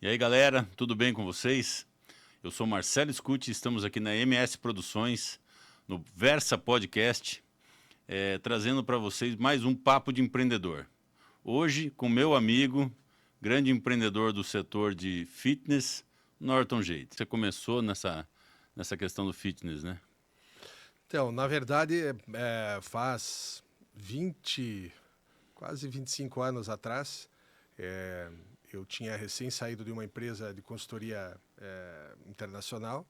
E aí, galera, tudo bem com vocês? Eu sou Marcelo Scuti, estamos aqui na MS Produções, no Versa Podcast, trazendo para vocês mais um Papo de Empreendedor. Hoje, com meu amigo, grande empreendedor do setor de fitness, Norton Jade. Você começou nessa questão do fitness, né? Então, na verdade, faz quase 25 anos atrás, eu tinha recém saído de uma empresa de consultoria internacional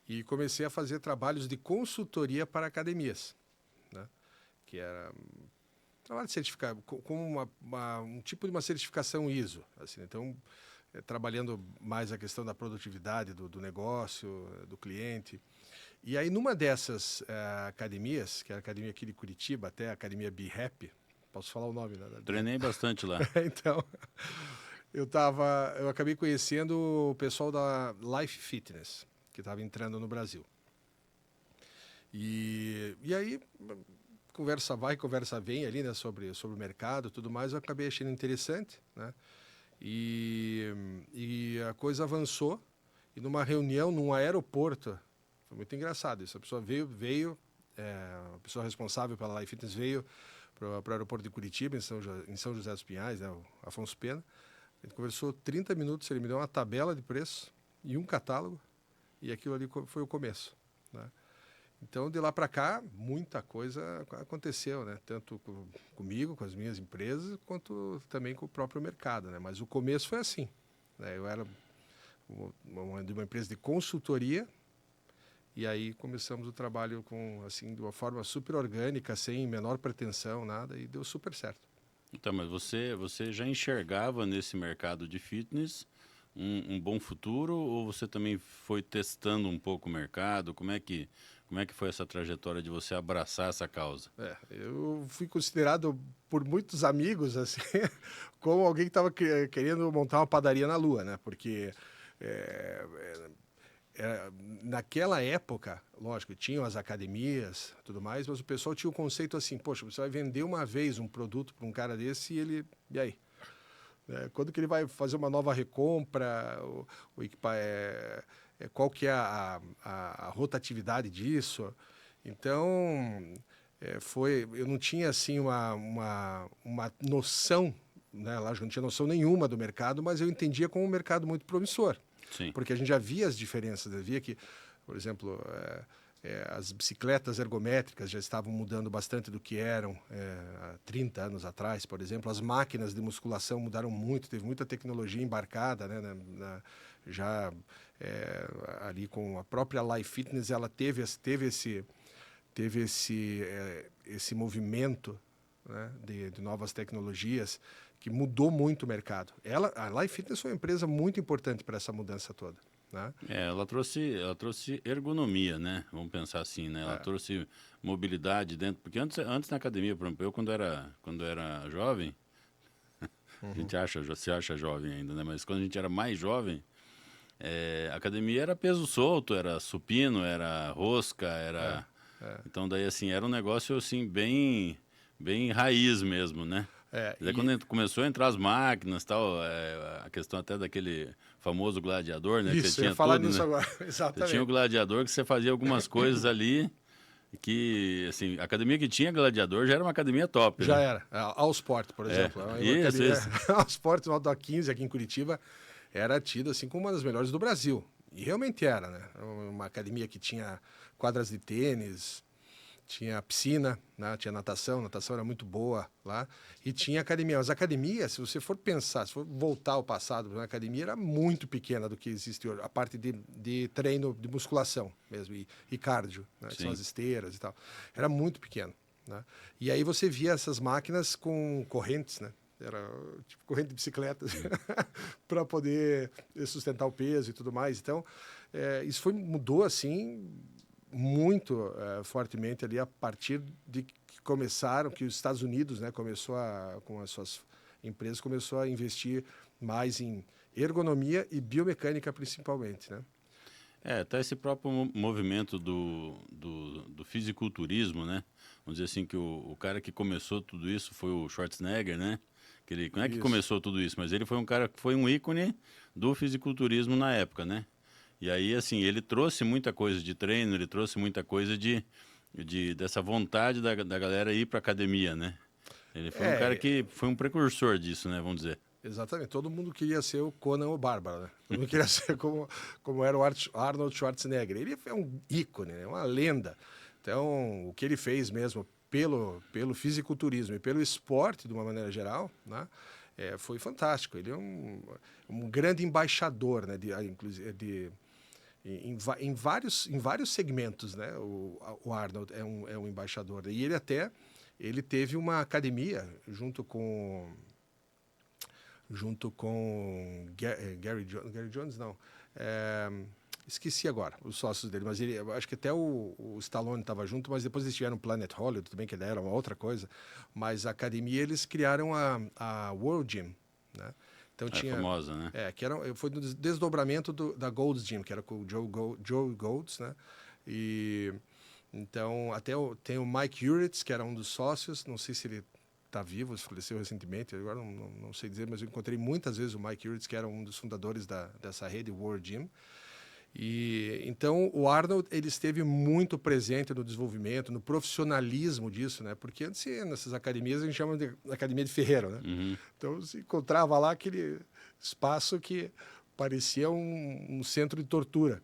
e comecei a fazer trabalhos de consultoria para academias, né? Que era trabalho de certificar, com um tipo de uma certificação ISO. Assim, então, trabalhando mais a questão da produtividade do negócio, do cliente. E aí, numa dessas academias, que é a academia aqui de Curitiba, até a academia Be Happy, posso falar o nome, né? Treinei bastante lá. Então, eu acabei conhecendo o pessoal da Life Fitness, que estava entrando no Brasil. E aí, conversa vai, conversa vem ali, né, sobre o mercado e tudo mais, eu acabei achando interessante, né? E a coisa avançou, e numa reunião, num aeroporto, foi muito engraçado isso, a pessoa veio a pessoa responsável pela Life Fitness veio para o aeroporto de Curitiba, em São José dos Pinhais, né, o Afonso Pena. A gente conversou 30 minutos, ele me deu uma tabela de preço e um catálogo, e aquilo ali foi o começo, né? Então, de lá para cá, muita coisa aconteceu, né? Tanto comigo, com as minhas empresas, quanto também com o próprio mercado, né? Mas o começo foi assim, né? Eu era de uma empresa de consultoria, e aí começamos o trabalho de uma forma super orgânica, sem menor pretensão, nada, e deu super certo. Então, mas você já enxergava nesse mercado de fitness um bom futuro, ou você também foi testando um pouco o mercado? Como é que foi essa trajetória de você abraçar essa causa? Eu fui considerado por muitos amigos assim como alguém que estava querendo montar uma padaria na Lua, né? Porque naquela época, lógico, tinham as academias, tudo mais, mas o pessoal tinha o conceito assim: poxa, você vai vender uma vez um produto para um cara desse e aí? Quando que ele vai fazer uma nova recompra? Qual que é a rotatividade disso? Então, eu não tinha assim uma noção, né? Lógico, eu não tinha noção nenhuma do mercado, mas eu entendia como um mercado muito promissor. Sim. Porque a gente já via as diferenças, né? Via que, por exemplo, as bicicletas ergométricas já estavam mudando bastante do que eram há 30 anos atrás, por exemplo. As máquinas de musculação mudaram muito, teve muita tecnologia embarcada, né? Ali com a própria Life Fitness, ela teve esse movimento, né, de novas tecnologias que mudou muito o mercado. A Life Fitness foi uma empresa muito importante para essa mudança toda, né? Ela trouxe ergonomia, né? Vamos pensar assim, né? Ela trouxe mobilidade dentro, porque antes na academia, por exemplo, eu quando era jovem, a gente se acha jovem ainda, né? Mas quando a gente era mais jovem, a academia era peso solto, era supino, era rosca, era... Então daí assim, era um negócio assim bem raiz mesmo, né? Daí quando começou a entrar as máquinas e tal, a questão até daquele famoso gladiador, né? Isso, que você tinha eu ia falar tudo, nisso né? agora, Você exatamente. tinha o gladiador que você fazia algumas coisas ali que, assim, a academia que tinha gladiador já era uma academia top, Já né? era. A Allsport, por exemplo. Isso. A Allsport, no Alto da 15, aqui em Curitiba, era tida assim, como uma das melhores do Brasil. E realmente era, né? Uma academia que tinha quadras de tênis, tinha piscina, né? Tinha natação era muito boa lá. E tinha academia. Mas a academia, se você for pensar, se for voltar ao passado, a academia era muito pequena do que existe hoje. A parte de treino, de musculação mesmo, e cardio, né? Que são as esteiras e tal. Era muito pequeno, né? E aí você via essas máquinas com correntes, né? Era tipo corrente de bicicleta para poder sustentar o peso e tudo mais. Então, isso mudou assim muito fortemente ali a partir de que os Estados Unidos, né, com as suas empresas, começou a investir mais em ergonomia e biomecânica principalmente, né? Tá esse próprio movimento do fisiculturismo, né? Vamos dizer assim que o cara que começou tudo isso foi o Schwarzenegger, né? Não é que Isso. começou tudo isso, mas ele foi um cara que foi um ícone do fisiculturismo na época, né? E aí, assim, ele trouxe muita coisa de treino, ele trouxe muita coisa dessa vontade da galera ir para academia, né? Ele foi um cara É, que foi um precursor disso, né? Vamos dizer. exatamente. Todo mundo queria ser o Conan o Bárbaro, né? Todo mundo queria ser como era o Arnold Schwarzenegger. Ele é um ícone, né? Uma lenda. Então, o que ele fez mesmo pelo fisiculturismo e pelo esporte, de uma maneira geral, né? Foi fantástico. Ele é um grande embaixador, né? Inclusive, em vários segmentos, né? O Arnold é um embaixador. E ele teve uma academia junto com Gary Jones, não. Esqueci agora os sócios dele, mas eu acho que até o Stallone estava junto, mas depois eles tiveram o Planet Hollywood também, que era uma outra coisa. Mas a academia, eles criaram a World Gym, né? Então É famosa, né? foi no desdobramento da Gold's Gym, que era com o Joe Golds, né? E então tem o Mike Uritz, que era um dos sócios, não sei se ele está vivo, faleceu recentemente, agora não sei dizer, mas eu encontrei muitas vezes o Mike Uritz, que era um dos fundadores dessa rede World Gym. E então o Arnold ele esteve muito presente no desenvolvimento, no profissionalismo disso, né? Porque antes nessas academias a gente chama de academia de ferreiro, né? Uhum. Então se encontrava lá aquele espaço que parecia um centro de tortura.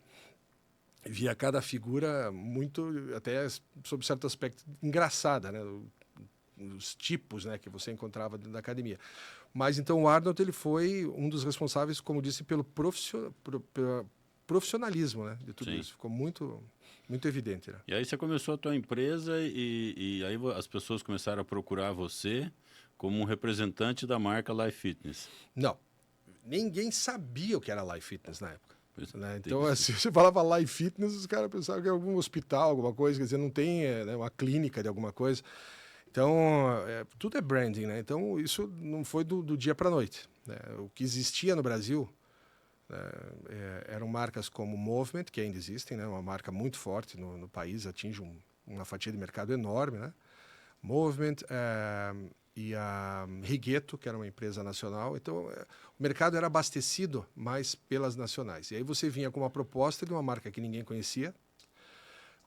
Via cada figura muito, até sob certo aspecto, engraçada, né? Os tipos, né, que você encontrava dentro da academia. Mas então o Arnold ele foi um dos responsáveis, como disse, pelo profissionalismo, né, de tudo Sim. isso. Ficou muito, muito evidente, né? E aí você começou a tua empresa e aí as pessoas começaram a procurar você como um representante da marca Life Fitness. Não, ninguém sabia o que era Life Fitness na época. Pois Né? tem Então, que- assim, você falava Life Fitness, os caras pensavam que era algum hospital, alguma coisa, quer dizer, não tem né, uma clínica de alguma coisa. Então, tudo é branding, né? Então, isso não foi do dia para a noite. Né? O que existia no Brasil eram marcas como Movement, que ainda existem, né? Uma marca muito forte no país, atinge uma fatia de mercado enorme, né? Movement e a Rigeto, que era uma empresa nacional. Então, o mercado era abastecido mais pelas nacionais. E aí você vinha com uma proposta de uma marca que ninguém conhecia,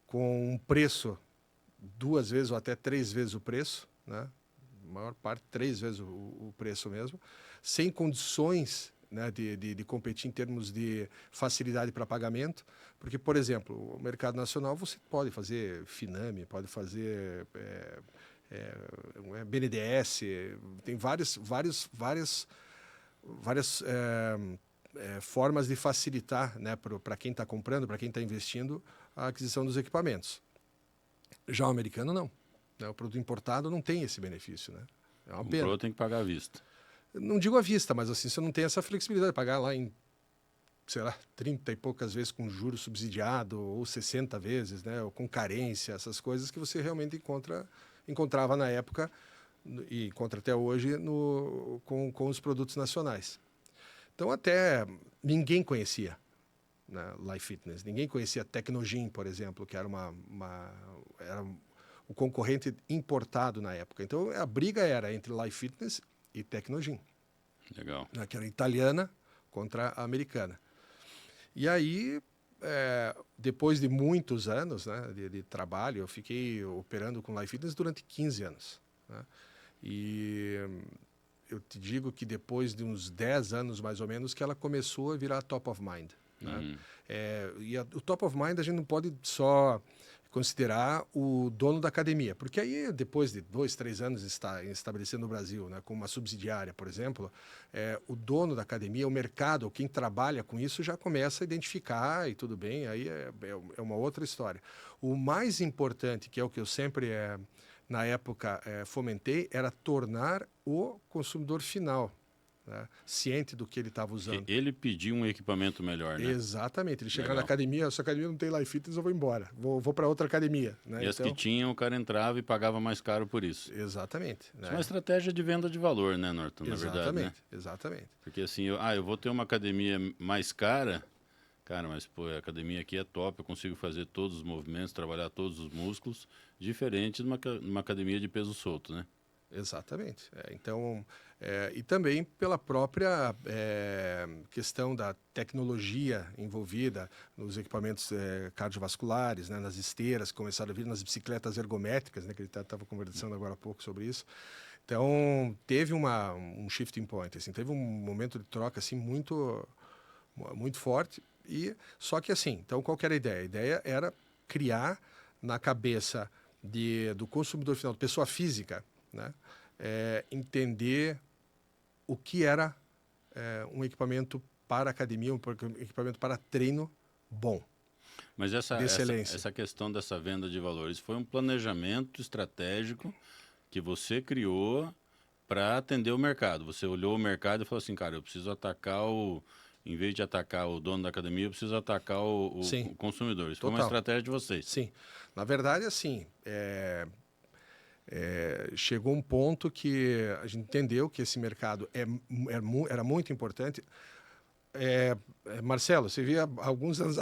com um preço 2 vezes ou até 3 vezes o preço, né? A maior parte, 3 vezes o preço mesmo, sem condições né, de competir em termos de facilidade para pagamento, porque, por exemplo, o mercado nacional você pode fazer Finame, pode fazer BNDES, tem várias formas de facilitar né, para quem está comprando, para quem está investindo, a aquisição dos equipamentos. Já o americano, não. Né? O produto importado não tem esse benefício. Né? É uma pena. Comprou, tem que pagar à vista. Não digo à vista, mas assim, você não tem essa flexibilidade de pagar lá em, sei lá, 30 e poucas vezes com juros subsidiado, ou 60 vezes, né? Ou com carência, essas coisas que você realmente encontrava na época e encontra até hoje com os produtos nacionais. Então, até ninguém conhecia né, Life Fitness. Ninguém conhecia Tecnogym, por exemplo, que era era o concorrente importado na época. Então, a briga era entre Life Fitness e Tecnogym. Legal. Né, que era italiana contra a americana. E aí, depois de muitos anos né, de trabalho, eu fiquei operando com Life Fitness durante 15 anos. Né? E eu te digo que depois de uns 10 anos, mais ou menos, que ela começou a virar top of mind. Né? Uhum. O top of mind a gente não pode só considerar o dono da academia, porque aí depois de 2, 3 anos estabelecendo no Brasil, né, com uma subsidiária, por exemplo, o dono da academia, o mercado, quem trabalha com isso já começa a identificar e tudo bem, aí é uma outra história. O mais importante, que é o que eu sempre na época fomentei, era tornar o consumidor final né, ciente do que ele estava usando. Ele pediu um equipamento melhor, né? Exatamente. Ele chega Legal. na academia, essa academia não tem Life Fitness, eu vou embora. Vou para outra academia. Né? E as que tinham, o cara entrava e pagava mais caro por isso. Exatamente. Isso é uma estratégia de venda de valor, né, Norton? Na verdade, né? Exatamente. Porque assim, eu vou ter uma academia mais cara, cara, mas pô, a academia aqui é top, eu consigo fazer todos os movimentos, trabalhar todos os músculos, diferente de uma academia de peso solto, né? Exatamente. Então, e também pela própria questão da tecnologia envolvida nos equipamentos cardiovasculares, né, nas esteiras, que começaram a vir nas bicicletas ergométricas, né, que ele estava conversando agora há pouco sobre isso. Então, teve um shifting point, assim, teve um momento de troca assim, muito, muito forte. Só que assim, então qual que era a ideia? A ideia era criar na cabeça do consumidor final, pessoa física, né, entender o que era um equipamento para academia, um equipamento para treino bom, Mas de excelência. essa questão dessa venda de valores foi um planejamento estratégico que você criou para atender o mercado. Você olhou o mercado e falou assim, cara, eu preciso atacar em vez de atacar o dono da academia, eu preciso atacar Sim, o consumidor. Isso foi uma total. estratégia de vocês. Sim. Na verdade, assim, chegou um ponto que a gente entendeu que esse mercado era muito importante. Marcelo, você via alguns anos,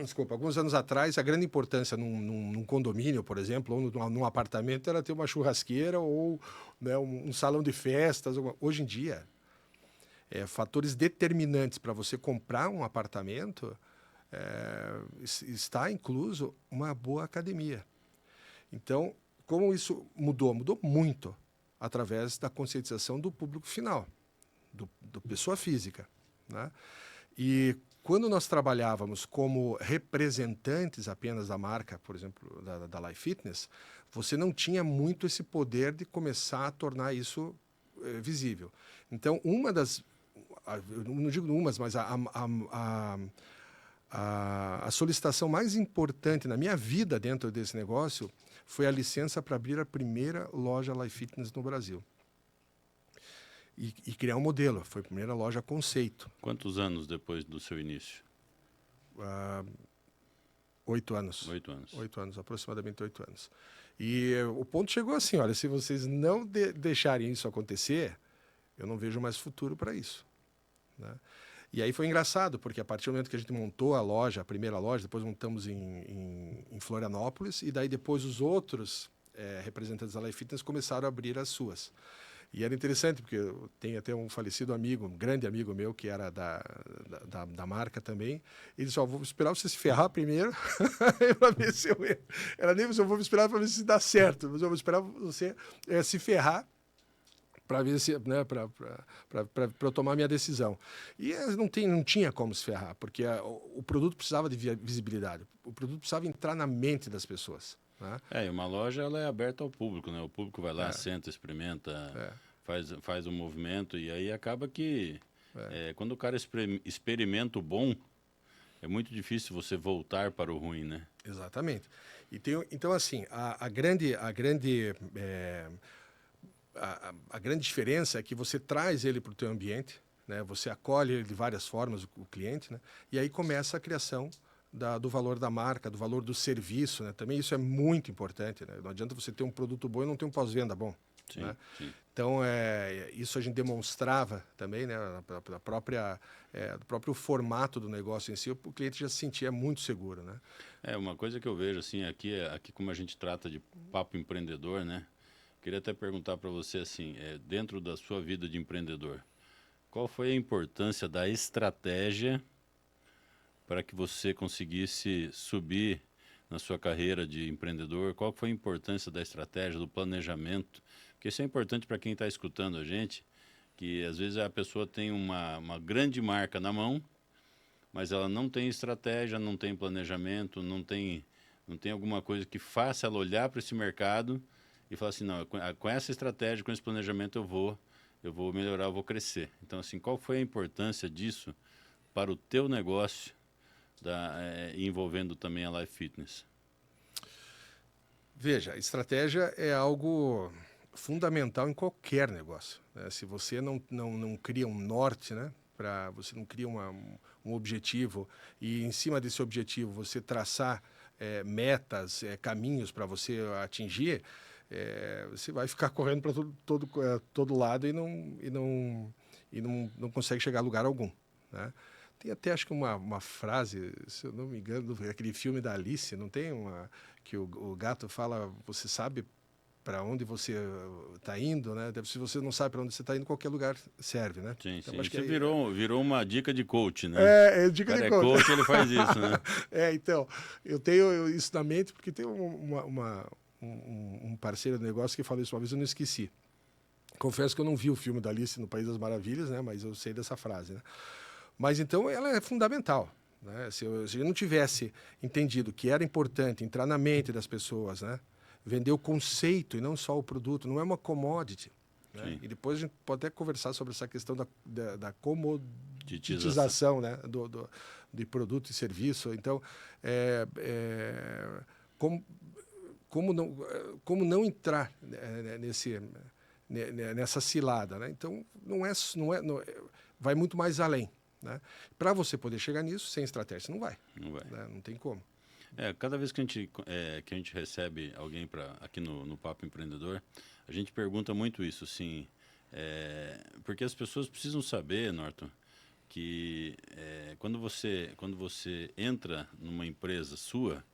desculpa, alguns anos atrás, a grande importância num condomínio, por exemplo, ou num apartamento, era ter uma churrasqueira ou, né, um salão de festas. Hoje em dia, fatores determinantes para você comprar um apartamento está incluso uma boa academia. Então, como isso mudou? Mudou muito através da conscientização do público final, do pessoa física, né? E quando nós trabalhávamos como representantes apenas da marca, por exemplo, da Life Fitness, você não tinha muito esse poder de começar a tornar isso visível. Então, eu não digo umas, mas a solicitação mais importante na minha vida dentro desse negócio foi a licença para abrir a primeira loja Life Fitness no Brasil. E criar um modelo. Foi a primeira loja conceito. Quantos anos depois do seu início? 8 anos. 8 anos. 8 anos, aproximadamente 8 anos. E o ponto chegou assim, olha, se vocês não deixarem isso acontecer, eu não vejo mais futuro para isso, né? E aí foi engraçado, porque a partir do momento que a gente montou a loja, a primeira loja, depois montamos em Florianópolis, e daí depois os outros representantes da Life Fitness começaram a abrir as suas. E era interessante, porque eu tenho até um falecido amigo, um grande amigo meu, que era da marca também. Ele disse, vou esperar você se ferrar primeiro, para ver se eu... Era nem você, eu vou esperar para ver se dá certo, mas eu vou esperar você se ferrar, para ver se, né, para eu tomar minha decisão. E não tinha como se ferrar, porque o produto precisava de visibilidade, o produto precisava entrar na mente das pessoas, né? E uma loja ela é aberta ao público, né? O público vai lá, senta, experimenta, faz um movimento, e aí acaba que quando o cara experimenta o bom, é muito difícil você voltar para o ruim, né? Exatamente. Então, assim, a grande diferença é que você traz ele para o teu ambiente, né? Você acolhe ele de várias formas, o cliente, né? E aí começa a criação do valor da marca, do valor do serviço, né? Também isso é muito importante, né? Não adianta você ter um produto bom e não ter um pós-venda bom. Sim, né? sim. Então, isso a gente demonstrava também, né? Do próprio formato do negócio em si, o cliente já se sentia muito seguro, né? Uma coisa que eu vejo, assim, aqui como a gente trata de papo empreendedor, né? Queria até perguntar para você, assim, dentro da sua vida de empreendedor, qual foi a importância da estratégia para que você conseguisse subir na sua carreira de empreendedor? Qual foi a importância da estratégia, do planejamento? Porque isso é importante para quem está escutando a gente, que às vezes a pessoa tem uma grande marca na mão, mas ela não tem estratégia, não tem planejamento, não tem alguma coisa que faça ela olhar para esse mercado e falar assim, não, com essa estratégia, com esse planejamento eu vou melhorar, eu vou crescer. Então, assim, qual foi a importância disso para o teu negócio, envolvendo também a Life Fitness? Veja, estratégia é algo fundamental em qualquer negócio, né? Se você não cria um norte, né? Você não cria um objetivo e em cima desse objetivo você traçar metas, caminhos para você atingir, você vai ficar correndo para todo lado e não consegue chegar a lugar algum, né? Tem até, acho que uma frase, se eu não me engano, aquele filme da Alice, não tem que o gato fala, você sabe para onde você está indo, né? Se você não sabe para onde você está indo, qualquer lugar serve, né? Sim, Então, sim. acho que Você virou uma dica de coach, né? é O dica cara de é coach. coach, ele faz isso, né? Então, eu tenho isso na mente porque tem um parceiro de negócio que falou isso uma vez, eu não esqueci. Confesso que eu não vi o filme da Alice no País das Maravilhas, né? Mas eu sei dessa frase, né? Mas então ela é fundamental, né? Se eu não tivesse entendido que era importante entrar na mente das pessoas, né? Vender o conceito e não só o produto, não é uma commodity. Né? E depois a gente pode até conversar sobre essa questão da comoditização, né? De produto e serviço. Então, como, como não entrar nessa cilada, né? Então, vai muito mais além. Né? Para você poder chegar nisso, sem estratégia, você não vai. Não vai. Né? Não tem como. Cada vez que a gente recebe alguém aqui no Papo Empreendedor, a gente pergunta muito isso, assim, porque as pessoas precisam saber, Norton, que quando você entra numa empresa sua,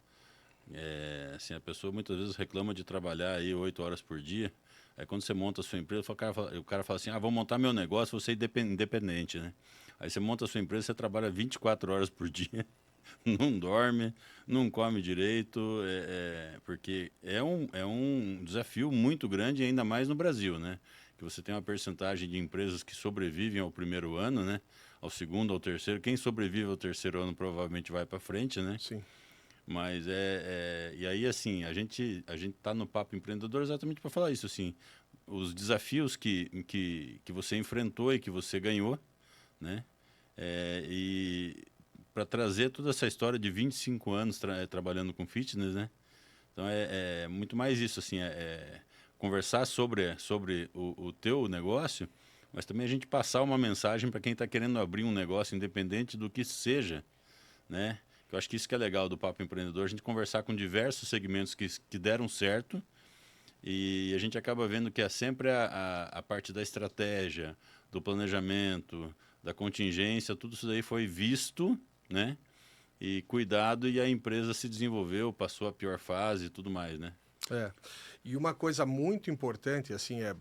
assim, a pessoa muitas vezes reclama de trabalhar aí 8 horas por dia. Aí quando você monta a sua empresa, o cara fala assim, vou montar meu negócio, vou ser independente, né? Aí você monta a sua empresa, você trabalha 24 horas por dia, não dorme, não come direito, porque é um desafio muito grande, ainda mais no Brasil, né? Que você tem uma percentagem de empresas que sobrevivem ao primeiro ano, né? Ao segundo, ao terceiro. Quem sobrevive ao terceiro ano provavelmente vai para frente, né? Sim. Mas e aí, assim, a gente tá no Papo Empreendedor exatamente para falar isso, assim, os desafios que você enfrentou e que você ganhou, né? E para trazer toda essa história de 25 anos trabalhando com fitness, né? Então é muito mais isso, assim, conversar sobre o teu negócio, mas também a gente passar uma mensagem para quem está querendo abrir um negócio, independente do que seja, né? Eu acho que isso que é legal do Papo Empreendedor, a gente conversar com diversos segmentos que deram certo e a gente acaba vendo que é sempre a parte da estratégia, do planejamento, da contingência, tudo isso daí foi visto, né? E cuidado, e a empresa se desenvolveu, passou a pior fase e tudo mais, né? E uma coisa muito importante, assim, é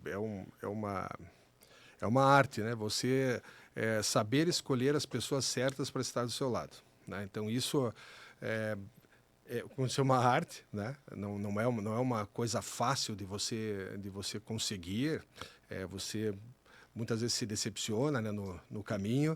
uma arte, né? Você saber escolher as pessoas certas para estar do seu lado. Né? Então, isso como se é uma arte, né? Não é uma coisa fácil de você conseguir. Você muitas vezes se decepciona, né, no caminho.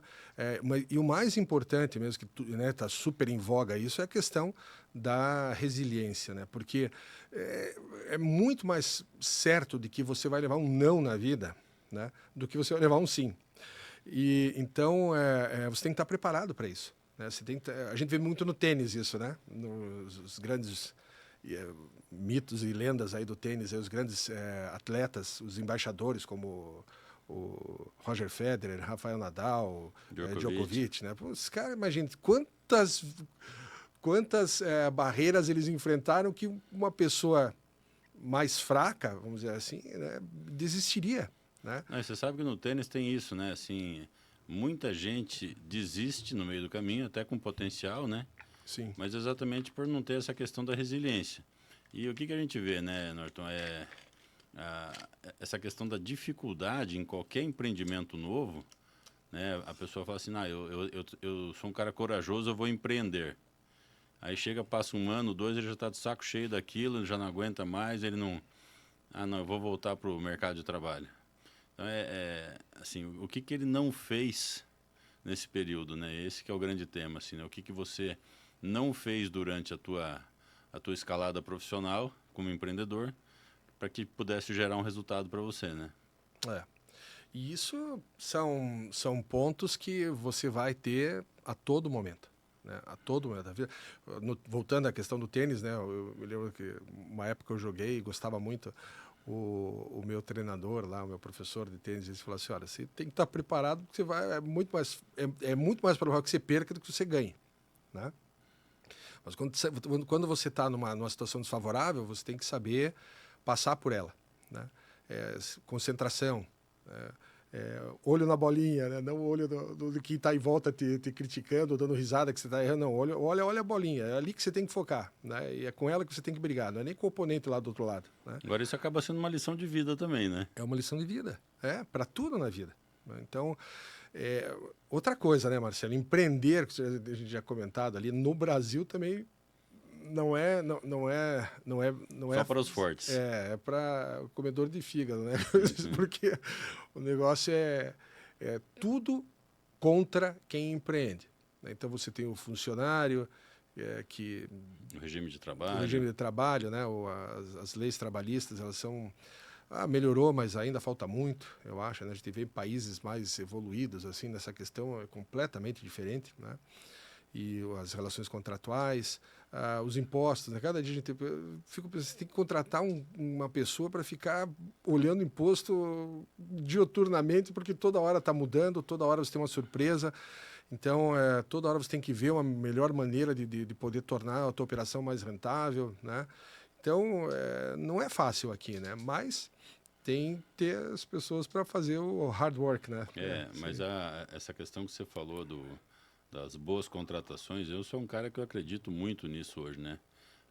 E o mais importante mesmo, que está super em voga isso, é a questão da resiliência. Né? Porque é muito mais certo de que você vai levar um não na vida, né, do que você vai levar um sim. E então você tem que estar preparado para isso. Né? A gente vê muito no tênis isso, né? Os grandes mitos e lendas aí do tênis, aí, os grandes atletas, os embaixadores como o Roger Federer, Rafael Nadal, Djokovic, né? Pô, os caras, imagina quantas barreiras eles enfrentaram que uma pessoa mais fraca, vamos dizer assim, né, desistiria. Né? Você sabe que no tênis tem isso, né? Assim, muita gente desiste no meio do caminho, até com potencial, né? Sim. Mas exatamente por não ter essa questão da resiliência. E o que a gente vê, né, Norton, essa questão da dificuldade em qualquer empreendimento novo, né? A pessoa fala assim, eu sou um cara corajoso, eu vou empreender. Aí chega, passa um ano, 2, ele já está de saco cheio daquilo, ele já não aguenta mais, ele não... eu vou voltar para o mercado de trabalho. Então, assim, o que ele não fez nesse período, né? Esse que é o grande tema, assim, né? O que você não fez durante a tua escalada profissional como empreendedor para que pudesse gerar um resultado para você, né? E isso são pontos que você vai ter a todo momento. Né? A todo momento da vida. Voltando à questão do tênis, né? Eu me lembro que uma época eu joguei e gostava muito. O meu treinador lá, o meu professor de tênis, ele falou assim, olha, você tem que estar preparado, porque você vai, é muito mais provável que você perca do que você ganhe. Né? Mas quando você está numa situação desfavorável, você tem que saber passar por ela. Né? Concentração, olho na bolinha, né? Não o olho do que está em volta te criticando, dando risada que você está errando, não. Olha a bolinha, é ali que você tem que focar, né? E é com ela que você tem que brigar, não é nem com o oponente lá do outro lado, né? Agora isso acaba sendo uma lição de vida também, né? É uma lição de vida, para tudo na vida. Então, outra coisa, né, Marcelo? Empreender, que a gente já comentado ali, no Brasil também não é Só para os fortes. É para comedor de fígado, né? Porque o negócio é tudo contra quem empreende, né? Então você tem o funcionário que O regime de o trabalho. regime de trabalho, né? Ou as leis trabalhistas, elas são melhorou, mas ainda falta muito, eu acho, né? A gente vê países mais evoluídos assim nessa questão, é completamente diferente, né? E as relações contratuais, os impostos, né? Cada dia a gente você tem que contratar uma pessoa para ficar olhando imposto dioturnamente, porque toda hora está mudando, toda hora você tem uma surpresa. Então, toda hora você tem que ver uma melhor maneira de poder tornar a tua operação mais rentável, né? Então, não é fácil aqui, né? Mas tem que ter as pessoas para fazer o hard work, né? Mas essa questão que você falou das boas contratações, eu sou um cara que eu acredito muito nisso hoje, né?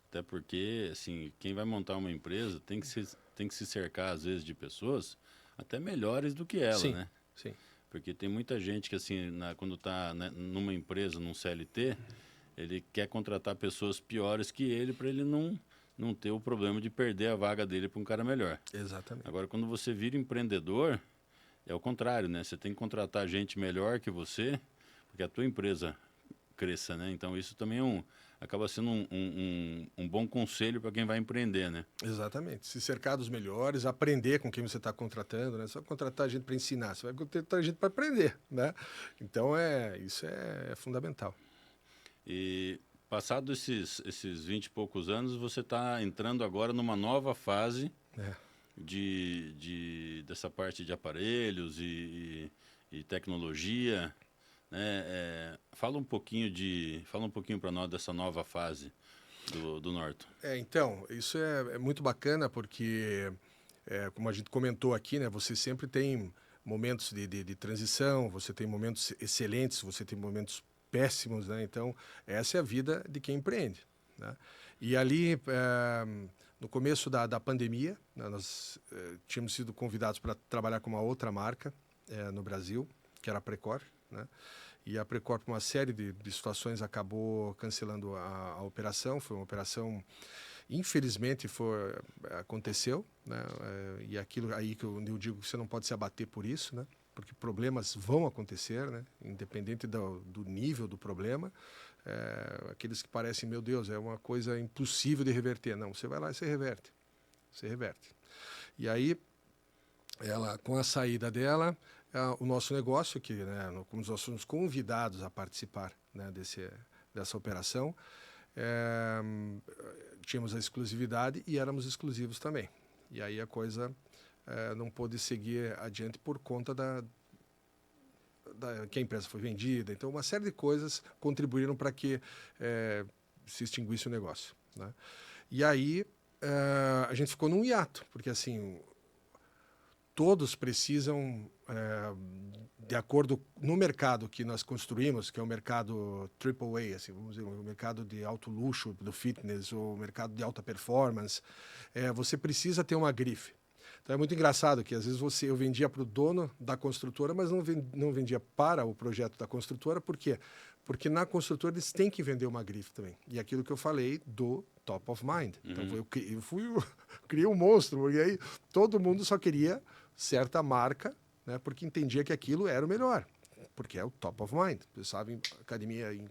Até porque, assim, quem vai montar uma empresa tem que se cercar, às vezes, de pessoas até melhores do que ela, Sim, né? sim. Porque tem muita gente que, assim, quando está, né, numa empresa, num CLT, ele quer contratar pessoas piores que ele para ele não ter o problema de perder a vaga dele para um cara melhor. Exatamente. Agora, quando você vira empreendedor, é o contrário, né? Você tem que contratar gente melhor que você, porque a tua empresa cresça, né? Então, isso também acaba sendo um bom conselho para quem vai empreender, né? Exatamente. Se cercar dos melhores, aprender com quem você está contratando, né? Só contratar gente para ensinar, você vai contratar gente para aprender, né? Então, isso é fundamental. E passado esses 20 e poucos anos, você está entrando agora numa nova fase dessa parte de aparelhos e tecnologia, né? Fala um pouquinho para nós dessa nova fase do Norton. Então, isso é muito bacana porque, como a gente comentou aqui, né? Você sempre tem momentos de transição, você tem momentos excelentes, você tem momentos péssimos, né? Então, essa é a vida de quem empreende, né? E ali, no começo da pandemia, né, nós tínhamos sido convidados para trabalhar com uma outra marca no Brasil, que era a Precor, né? E a Precor, por uma série de situações, acabou cancelando a operação. Foi uma operação, infelizmente, aconteceu, né? E aquilo aí que eu digo que você não pode se abater por isso, né? Porque problemas vão acontecer, né? Independente do nível do problema. Aqueles que parecem, meu Deus, é uma coisa impossível de reverter. Não, você vai lá e você reverte. Você reverte. E aí, com a saída dela, o nosso negócio, que, né, como nós fomos convidados a participar, né, dessa operação, tínhamos a exclusividade e éramos exclusivos também. E aí a coisa não pôde seguir adiante por conta que a empresa foi vendida. Então, uma série de coisas contribuíram para que se extinguisse o negócio, né? E aí a gente ficou num hiato, porque assim, todos precisam, de acordo no mercado que nós construímos, que é o mercado AAA, assim, vamos dizer, o mercado de alto luxo, do fitness, ou o mercado de alta performance, você precisa ter uma grife. Então é muito engraçado que às vezes eu vendia para o dono da construtora, mas não vendia para o projeto da construtora. Por quê? Porque na construtora eles têm que vender uma grife também. E aquilo que eu falei do top of mind. Então eu criei um monstro, porque aí todo mundo só queria certa marca, né, porque entendia que aquilo era o melhor, porque é o top of mind. Você sabe, academia em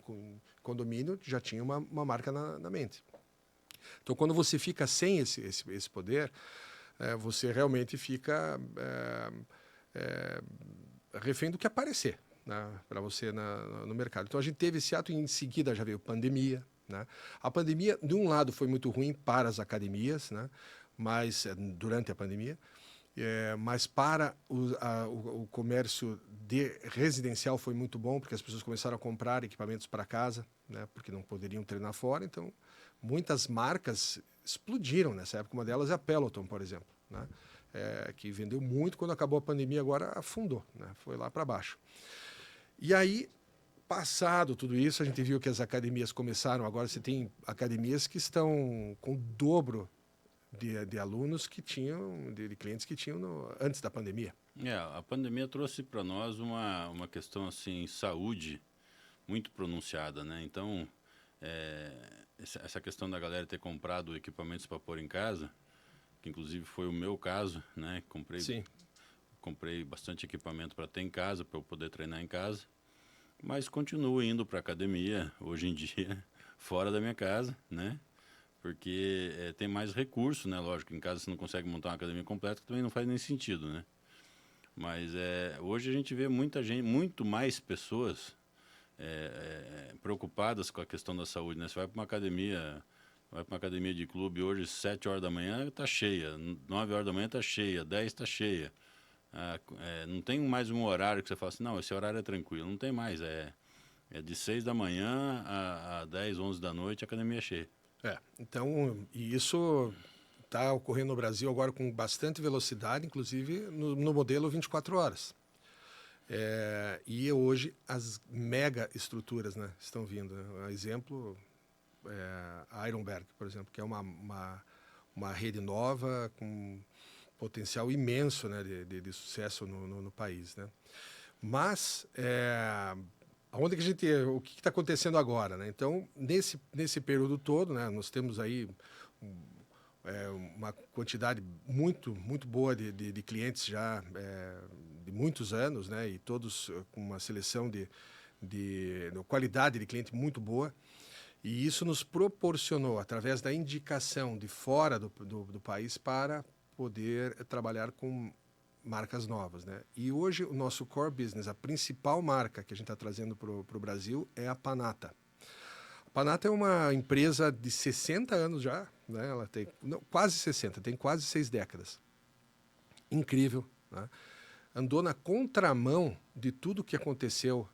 condomínio já tinha uma marca na mente. Então quando você fica sem esse poder, você realmente fica refém do que aparecer, né, para você no mercado. Então a gente teve esse ato e em seguida já veio pandemia, né? A pandemia, de um lado, foi muito ruim para as academias, né, mas durante a pandemia, mas para o comércio residencial foi muito bom, porque as pessoas começaram a comprar equipamentos para casa, né, porque não poderiam treinar fora. Então muitas marcas explodiram nessa época. Uma delas é a Peloton, por exemplo, né? que vendeu muito, quando acabou a pandemia agora afundou, né? Foi lá para baixo. E aí, passado tudo isso, a gente viu que as academias começaram, agora você tem academias que estão com o dobro de alunos que tinham, de clientes que tinham antes da pandemia. A pandemia trouxe para nós uma questão assim, saúde muito pronunciada, né? Então, essa questão da galera ter comprado equipamentos para pôr em casa, que inclusive foi o meu caso, né? Comprei bastante equipamento para ter em casa, para eu poder treinar em casa, mas continuo indo para academia hoje em dia, fora da minha casa, né? Porque tem mais recurso, né? Lógico, em casa você não consegue montar uma academia completa, que também não faz nem sentido, né? Mas hoje a gente vê muita gente, muito mais pessoas preocupadas com a questão da saúde, né? Você vai para uma academia de clube hoje, 7 horas da manhã está cheia, 9 horas da manhã está cheia, 10 está cheia. Não tem mais um horário que você fala assim, não, esse horário é tranquilo. Não tem mais, é de 6 da manhã a 10, 11 da noite, a academia é cheia. Então, e isso está ocorrendo no Brasil agora com bastante velocidade, inclusive no modelo 24 horas. E hoje as mega estruturas, né, estão vindo. Um exemplo, a Ironberg, por exemplo, que é uma rede nova com potencial imenso, né, de sucesso no país, né? Mas o que está acontecendo agora, né? Então, nesse período todo, né, nós temos aí uma quantidade muito boa de clientes já de muitos anos, né, e todos com uma seleção de qualidade de cliente muito boa. E isso nos proporcionou, através da indicação de fora do país, para poder trabalhar com marcas novas, né? E hoje o nosso core business, a principal marca que a gente está trazendo para o Brasil é a Panatta. A Panatta é uma empresa de 60 anos já, né? Ela tem quase 60, tem quase 6 décadas. Incrível, né? Andou na contramão de tudo que aconteceu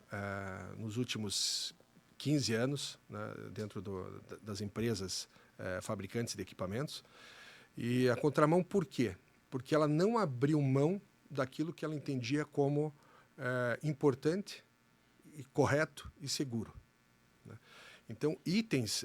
nos últimos 15 anos, né, dentro das empresas fabricantes de equipamentos. E a contramão por quê? Porque ela não abriu mão daquilo que ela entendia como importante, e correto e seguro, né? Então, itens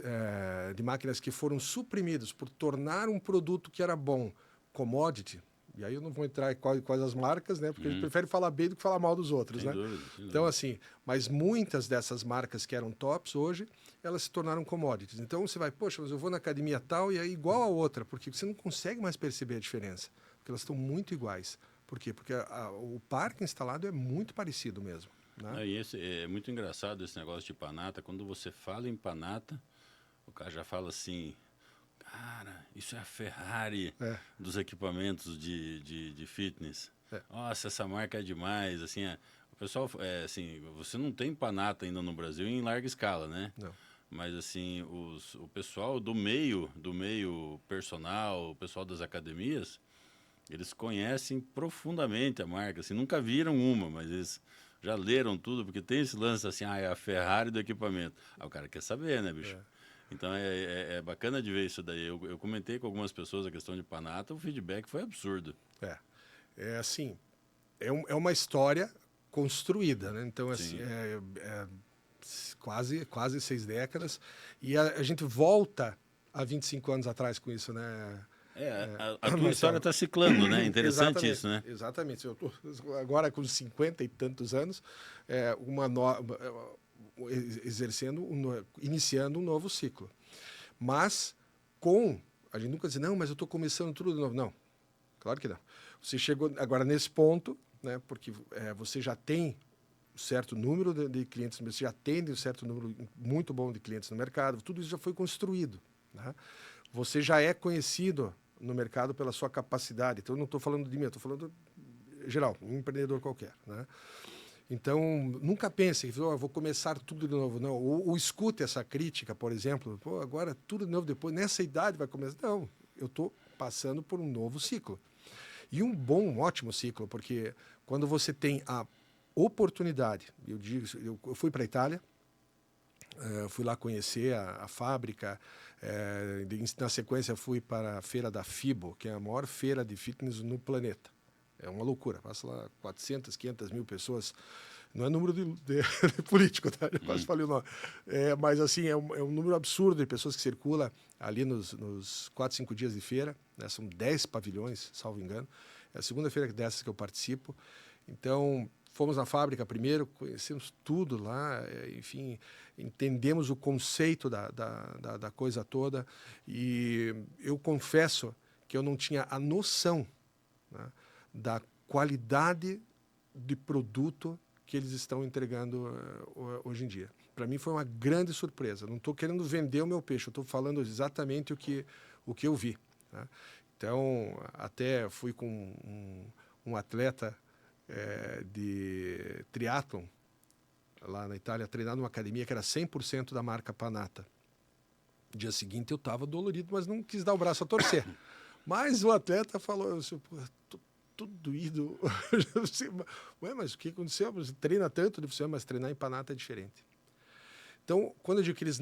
de máquinas que foram suprimidos por tornar um produto que era bom commodity, e aí eu não vou entrar em quais as marcas, né? Porque a gente prefere falar bem do que falar mal dos outros, Sem né? dúvida. Então, assim, mas muitas dessas marcas que eram tops hoje, elas se tornaram commodities. Então, você vai, poxa, mas eu vou na academia tal e é igual a outra, porque você não consegue mais perceber a diferença, porque elas estão muito iguais. Por quê? Porque o parque instalado é muito parecido mesmo, né? E é muito engraçado esse negócio de Panatta. Quando você fala em Panatta, o cara já fala assim, cara, isso é a Ferrari dos equipamentos de fitness. Nossa, essa marca é demais. Assim, o pessoal, assim, você não tem Panatta ainda no Brasil em larga escala, né? Não. Mas assim, o pessoal do meio personal, o pessoal das academias, eles conhecem profundamente a marca. Assim, nunca viram uma, mas eles já leram tudo, porque tem esse lance assim, é a Ferrari do equipamento. O cara quer saber, né, bicho? Então é bacana de ver isso daí. Eu comentei com algumas pessoas a questão de Panatta, o feedback foi absurdo. É assim, é uma história construída, né? Então, assim, quase 6 décadas. E a gente volta a 25 anos atrás com isso, né? A tua história está ciclando, né? Interessante isso, né? Exatamente. Eu tô agora com 50 e tantos anos, iniciando um novo ciclo. Mas a gente nunca diz, não, mas eu estou começando tudo de novo. Não, claro que não. Você chegou agora nesse ponto, né? Porque você já tem um certo número de clientes, você já atende um certo número muito bom de clientes no mercado, tudo isso já foi construído, né? Você já é conhecido no mercado pela sua capacidade. Então, eu não estou falando de mim, eu estou falando geral, um empreendedor qualquer, né? Então, nunca pense que vou começar tudo de novo. Não. Ou escute essa crítica, por exemplo, agora tudo de novo depois, nessa idade vai começar. Não, eu estou passando por um novo ciclo. E um ótimo ciclo, porque quando você tem a oportunidade, eu fui para a Itália, Fui lá conhecer a fábrica. Na sequência, fui para a feira da FIBO, que é a maior feira de fitness no planeta. É uma loucura. Passa lá 400, 500 mil pessoas. Não é número de político, tá? Eu quase falei o nome. Mas, assim, é um número absurdo de pessoas que circula ali nos 4, 5 dias de feira. Né? São 10 pavilhões, salvo engano. É a segunda feira dessas que eu participo. Então, fomos na fábrica primeiro, conhecemos tudo lá, enfim, entendemos o conceito da coisa toda. E eu confesso que eu não tinha a noção, né, da qualidade de produto que eles estão entregando hoje em dia. Para mim foi uma grande surpresa. Não estou querendo vender o meu peixe, eu estou falando exatamente o que eu vi. Né? Então, até fui com um atleta de triatlon lá na Itália, treinar numa academia que era 100% da marca Panatta. No dia seguinte eu estava dolorido, mas não quis dar o braço a torcer. Mas o atleta falou, todo doído. Ué, mas o que aconteceu? Você treina tanto? Mas treinar em Panatta é diferente. Então, quando eu digo que eles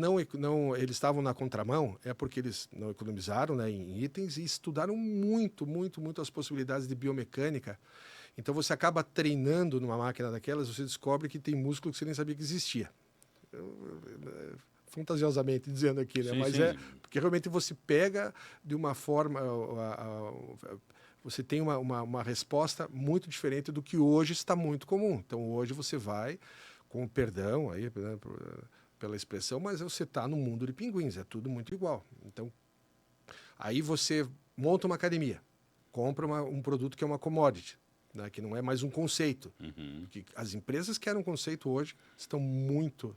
eles estavam na contramão, é porque eles não economizaram, né, em itens e estudaram muito as possibilidades de biomecânica. Então, você acaba treinando numa máquina daquelas, você descobre que tem músculo que você nem sabia que existia. Fantasiosamente dizendo aqui, né? Sim, Mas sim. porque realmente você pega de uma forma... você tem uma resposta muito diferente do que hoje está muito comum. Então, hoje você vai, com perdão aí, né, pela expressão, mas você está no mundo de pinguins, é tudo muito igual. Então, aí você monta uma academia, compra um produto que é uma commodity, né, que não é mais um conceito. Uhum. Que as empresas que eram um conceito hoje estão muito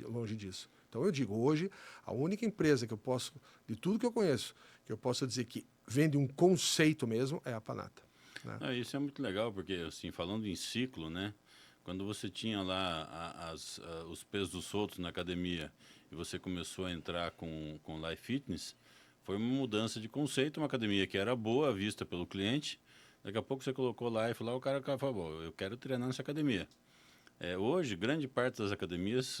longe disso. Então eu digo, hoje, a única empresa que eu posso, de tudo que eu conheço, que eu posso dizer que vende um conceito mesmo, é a Panatta. Né? Isso é muito legal, porque, assim, falando em ciclo, né? Quando você tinha lá os pesos soltos na academia e você começou a entrar com Life Fitness, foi uma mudança de conceito, uma academia que era boa, vista pelo cliente. Daqui a pouco você colocou Life lá, o cara falou, bom, eu quero treinar nessa academia. Hoje, grande parte das academias,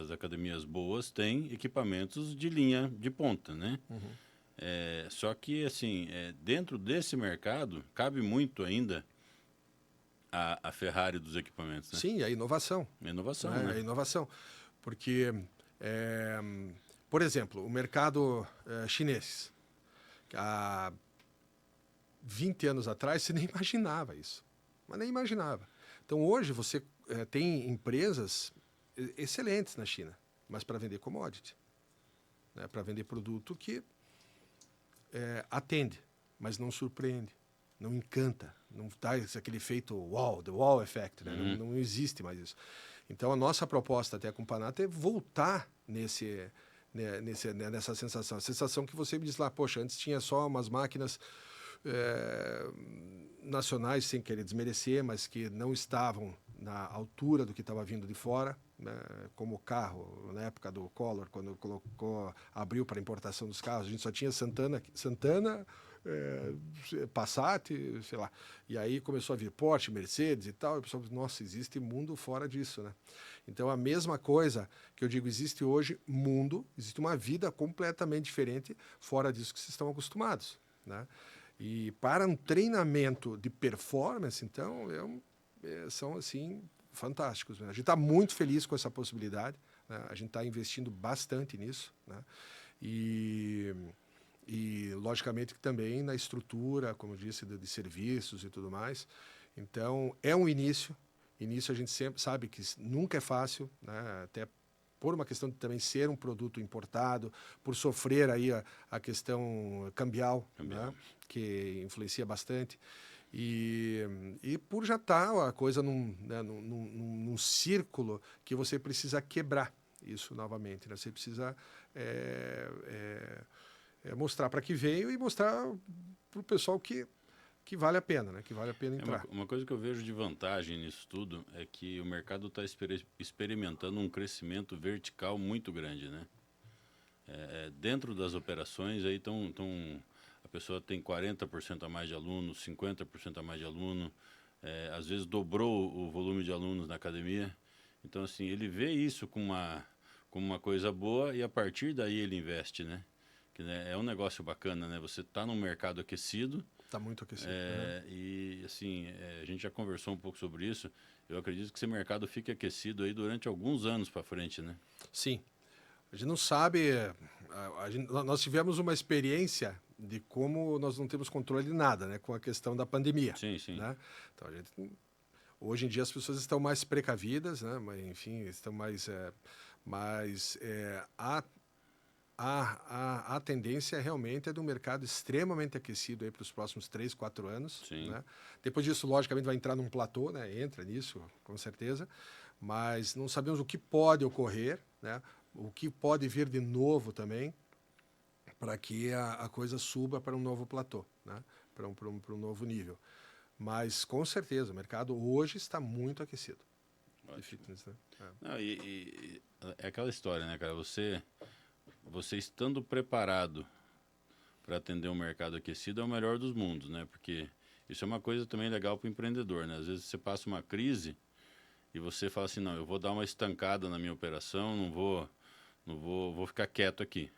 as academias boas, tem equipamentos de linha de ponta, né? Uhum. Só que, assim, dentro desse mercado, cabe muito ainda a Ferrari dos equipamentos, né? Sim, a inovação. A inovação, Né? né? A inovação. Porque, por exemplo, o mercado chinês, há 20 anos atrás, você nem imaginava isso. Mas nem imaginava. Então, hoje, você tem empresas excelentes na China, mas para vender commodity. Né? Para vender produto que atende, mas não surpreende, não encanta, não dá aquele efeito wow, the wow effect, né? Uhum. Não existe mais isso. Então, a nossa proposta até com o Panatta é voltar nessa sensação. A sensação que você me diz lá, poxa, antes tinha só umas máquinas nacionais, sem querer desmerecer, mas que não estavam na altura do que estava vindo de fora, né? Como o carro, na época do Collor, quando abriu para importação dos carros, a gente só tinha Santana, Passat, sei lá. E aí começou a vir Porsche, Mercedes e tal, e o pessoal disse, nossa, existe mundo fora disso, né? Então, a mesma coisa que eu digo, existe hoje existe uma vida completamente diferente fora disso que vocês estão acostumados, né? E para um treinamento de performance, então, são, assim, fantásticos. Né? A gente está muito feliz com essa possibilidade, né? A gente está investindo bastante nisso, né? E, logicamente, também na estrutura, como eu disse, de serviços e tudo mais. Então, é um início. Início a gente sempre sabe que nunca é fácil, né? Até por uma questão de também ser um produto importado, por sofrer aí a questão cambial. Né? Que influencia bastante. E por já estar a coisa num círculo que você precisa quebrar isso novamente. Né? Você precisa mostrar para que veio e mostrar para o pessoal que vale a pena, né? Que vale a pena entrar. Uma coisa que eu vejo de vantagem nisso tudo é que o mercado está experimentando um crescimento vertical muito grande, né? Dentro das operações, aí a pessoa tem 40% a mais de alunos, 50% a mais de aluno, às vezes dobrou o volume de alunos na academia. Então, assim, ele vê isso com como uma coisa boa e a partir daí ele investe, né? Que, né, é um negócio bacana, né? Você está num mercado aquecido. Está muito aquecido. E assim, a gente já conversou um pouco sobre isso. Eu acredito que esse mercado fique aquecido aí durante alguns anos para frente, né? Sim. A gente não sabe. Nós tivemos uma experiência de como nós não temos controle de nada, né? Com a questão da pandemia. Sim, sim. Né? Então, hoje em dia as pessoas estão mais precavidas, né? Mas, enfim, estão mais. A tendência realmente é de um mercado extremamente aquecido para os próximos 3, 4 anos. Sim. Né? Depois disso, logicamente, vai entrar num platô, né? Entra nisso, com certeza. Mas não sabemos o que pode ocorrer, né? O que pode vir de novo também, para que a coisa suba para um novo platô, né? Para um novo nível. Mas, com certeza, o mercado hoje está muito aquecido. De fitness, né? Não, é aquela história, né, cara? Você estando preparado para atender um mercado aquecido é o melhor dos mundos, né? Porque isso é uma coisa também legal para o empreendedor, né? Às vezes você passa uma crise e você fala assim, não, eu vou dar uma estancada na minha operação, vou ficar quieto aqui.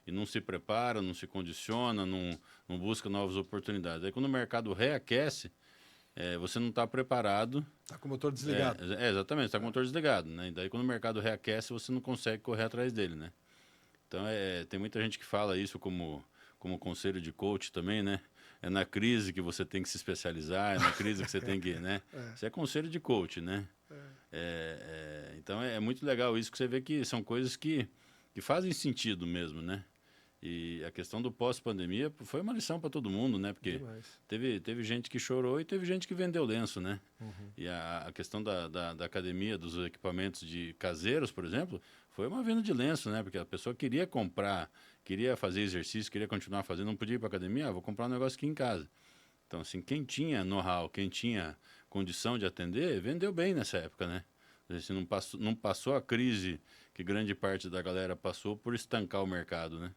E não se prepara, não se condiciona, não busca novas oportunidades. Aí quando o mercado reaquece, você não está preparado. Está com o motor desligado. Exatamente, está com o motor desligado, né? E daí quando o mercado reaquece, você não consegue correr atrás dele, né? Então, tem muita gente que fala isso como conselho de coach também, né? É na crise que você tem que se especializar, é na crise que você tem que, né? Isso é conselho de coach, né? Então, é muito legal isso, que você vê que são coisas que fazem sentido mesmo, né? E a questão do pós-pandemia foi uma lição para todo mundo, né? Porque teve gente que chorou e teve gente que vendeu lenço, né? Uhum. E a questão da academia, dos equipamentos de caseiros, por exemplo, foi uma venda de lenço, né? Porque a pessoa queria comprar, queria fazer exercício, queria continuar fazendo, não podia ir para academia, vou comprar um negócio aqui em casa. Então, assim, quem tinha know-how, quem tinha condição de atender, vendeu bem nessa época, né? Assim, não passou a crise que grande parte da galera passou por estancar o mercado, né?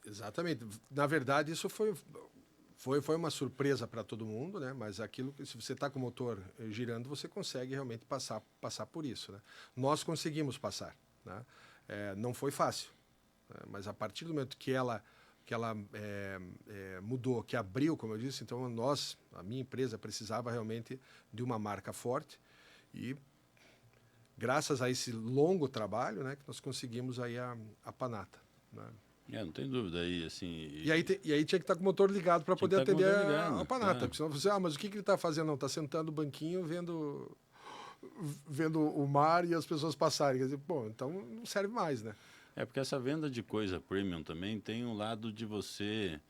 Exatamente. Na verdade, isso foi uma surpresa para todo mundo, né? Mas aquilo que, se você está com o motor girando, você consegue realmente passar por isso, né? Nós conseguimos passar, né? Não foi fácil, né? Mas a partir do momento que ela mudou, que abriu, como eu disse, então a minha empresa precisava realmente de uma marca forte e graças a esse longo trabalho, né, que nós conseguimos aí a Panata, né? Não tem dúvida aí, assim... E aí tinha que estar com o motor ligado para poder atender a Panata. Porque senão você, mas o que ele está fazendo? Não, está sentado no banquinho vendo o mar e as pessoas passarem. Quer dizer, então não serve mais, né? Porque essa venda de coisa premium também tem um lado de você...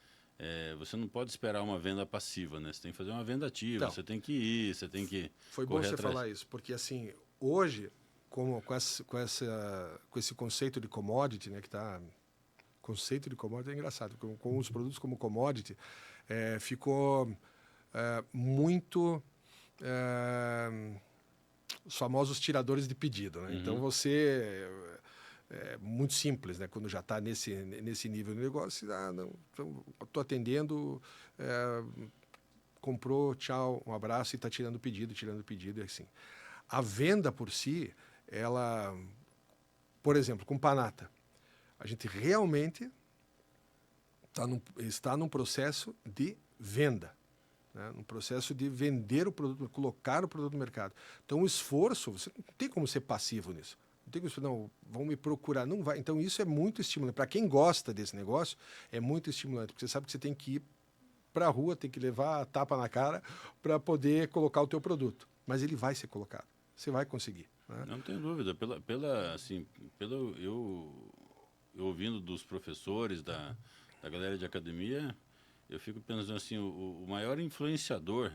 você não pode esperar uma venda passiva, né? Você tem que fazer uma venda ativa, então, você tem que ir, você tem que foi bom você falar isso, porque assim, hoje, com esse conceito de commodity, né, que está... conceito de commodity é engraçado, com os produtos como commodity, ficou muito os famosos tiradores de pedido, né? Uhum. Então você muito simples, né? Quando já está nesse nível de negócio, então estou atendendo, comprou, tchau, um abraço e está tirando pedido e assim. A venda por si, ela, por exemplo, com Panata, a gente realmente está num processo de venda, né? Um processo de vender o produto, colocar o produto no mercado. Então, o esforço, você não tem como ser passivo nisso. Não tem como, não, vão me procurar, não vai. Então, isso é muito estimulante. Para quem gosta desse negócio, é muito estimulante, porque você sabe que você tem que ir para a rua, tem que levar a tapa na cara para poder colocar o teu produto. Mas ele vai ser colocado, você vai conseguir, né? Não tenho dúvida. Eu ouvindo dos professores, da galera de academia, eu fico pensando assim, o maior influenciador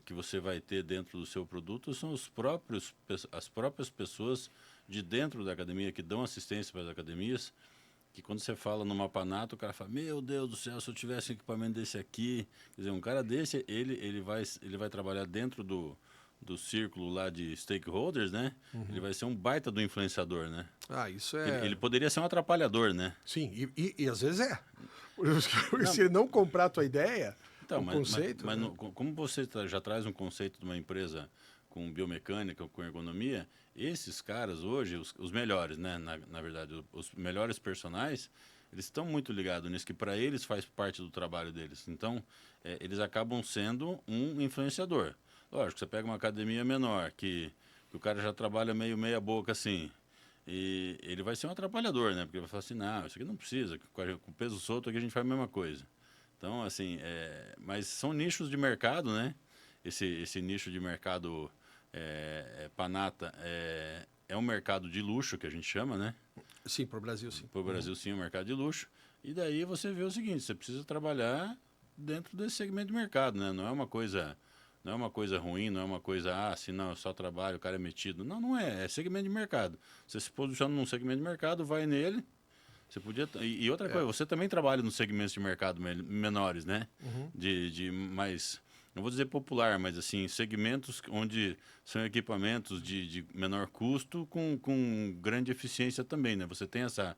que você vai ter dentro do seu produto são as próprias pessoas de dentro da academia que dão assistência para as academias, que quando você fala numa Panata, o cara fala, meu Deus do céu, se eu tivesse um equipamento desse aqui, quer dizer, um cara desse, ele vai trabalhar dentro do círculo lá de stakeholders, né? Uhum. Ele vai ser um baita do influenciador, né? Isso é... Ele poderia ser um atrapalhador, né? Sim, e às vezes é. Se ele não comprar a tua ideia, então, conceito... Mas como você já traz um conceito de uma empresa com biomecânica, com ergonomia, esses caras hoje, os melhores, né? Na verdade, os melhores personagens, eles estão muito ligados nisso, que para eles faz parte do trabalho deles. Então, eles acabam sendo um influenciador. Lógico, você pega uma academia menor, que o cara já trabalha meio meia boca assim, e ele vai ser um atrapalhador, né? Porque ele vai falar assim, não, isso aqui não precisa, com peso solto aqui a gente faz a mesma coisa. Então, assim, mas são nichos de mercado, né? Esse nicho de mercado Panata é um mercado de luxo, que a gente chama, né? Sim, para o Brasil, sim. Para o Brasil, sim, é um mercado de luxo. E daí você vê o seguinte, você precisa trabalhar dentro desse segmento de mercado, né? Não é uma coisa ruim, não é uma coisa, se não, eu só trabalho, o cara é metido. Não, não é, é segmento de mercado. Você se posiciona num segmento de mercado, vai nele, você podia... E outra coisa, você também trabalha nos segmentos de mercado menores, né? De mais... Não vou dizer popular, mas assim, segmentos onde são equipamentos de menor custo com grande eficiência também, né? Você tem essa